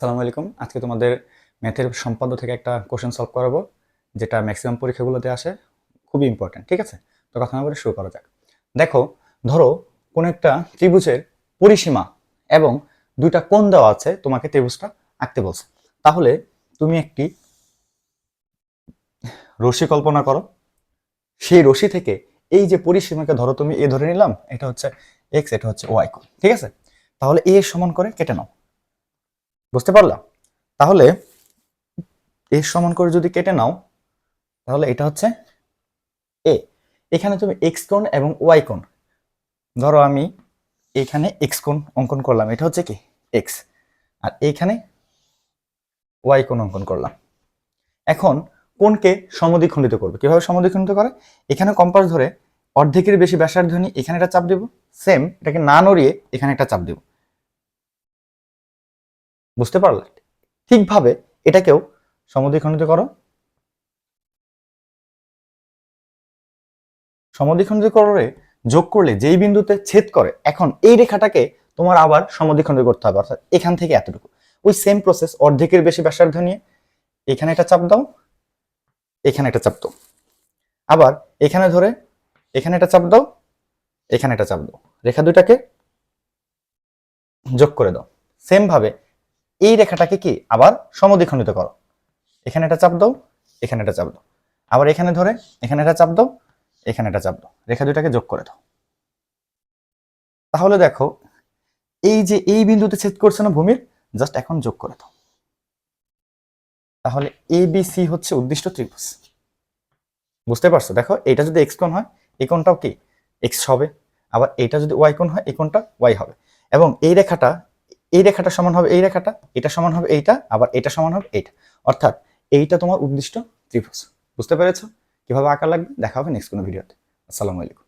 আসসালামু আলাইকুম। আজকে তোমাদের ম্যাথের সম্পাদ্য থেকে একটা কোশ্চেন সলভ করাবো, যেটা ম্যাক্সিমাম পরীক্ষাগুলোতে আসে। খুবই ইম্পর্টেন্ট, ঠিক আছে? তো কথা না বলে শুরু করা যাক। দেখো, ধরো কোন একটা ত্রিভুজের পরিসীমা এবং দুইটা কোণ দেওয়া আছে, তোমাকে ত্রিভুজটা আঁকতে বলছে। তাহলে তুমি একটি রশ্মি কল্পনা করো। সেই রশ্মি থেকে এই যে পরিসীমাকে ধরো তুমি এ ধরে নিলাম, এটা হচ্ছে এক্স, এটা হচ্ছে ওয়াই কোণ, ঠিক আছে? তাহলে এ সমান করে কেটে নাও। বুঝতে পারলাম? তাহলে এর সমান করে যদি কেটে নাও, তাহলে এটা হচ্ছে এ। এখানে তুমি এক্স কোণ এবং ওয়াই কোণ, ধরো আমি এখানে এক্স কোণ অঙ্কন করলাম, এটা হচ্ছে কি এক্স, আর এইখানে ওয়াই কোণ অঙ্কন করলাম। এখন কোণকে সমদ্বিখণ্ডিত করবে। কিভাবে সমদ্বিখণ্ডিত করে? এখানে কম্পাস ধরে অর্ধেকের বেশি ব্যাসার্ধ নিয়ে এখানে একটা চাপ দেব, সেম এটাকে না নড়িয়ে এখানে একটা চাপ দেব। বুঝতে পারলে? ঠিকভাবে এটাকেও সমদ্বিখণ্ডিত করো। সমদ্বিখণ্ডিত করে যোগ করলে যেই বিন্দুতে ছেদ করে, এখন এই রেখাটাকে তোমার আবার সমদ্বিখণ্ডিত করতে হবে, অর্থাৎ এখান থেকে এতটুকু। ওই সেম প্রসেস, অর্ধেকের বেশি ব্যাসার্ধ নিয়ে এখানে একটা চাপ দাও, এখানে একটা চাপ দাও, আবার এখানে ধরে এখানে একটা চাপ দাও, এখানে একটা চাপ দাও, রেখা দুটাকে যোগ করে দাও। সেম ভাবে এই রেখাটাকে কি আবার সমদ্বিখণ্ডিত করো। এখানে একটা চাপ দাও, এখানে একটা চাপ দাও, আবার এখানে ধরে এখানে একটা চাপ দাও, এখানে একটা চাপ দাও, রেখা দুটাকে যোগ করে দাও। তাহলে দেখো, এই যে এই বিন্দুতে ছেদ করছে না ভূমির, জাস্ট এখন যোগ করে দাও। তাহলে এ বি সি হচ্ছে উদ্দিষ্ট ত্রিভুজ। বুঝতে পারছো? দেখো, এটা যদি এক্স কোণ হয়, এই কোণটাও কি এক্স হবে, আবার এটা যদি ওয়াই কোণ হয়, এই কোণটা ওয়াই হবে, এবং এই রেখাটা সমান হবে এই রেখাটা, এটা সমান হবে এইটা, আবার এটা সমান হবে এইটা, অর্থাৎ এইটা তোমার উদ্দিষ্ট ত্রিভুজ। বুঝতে পেরেছো কিভাবে আঁকা লাগবে? দেখা হবে নেক্সট কোনো ভিডিওতে। আসসালামু আলাইকুম।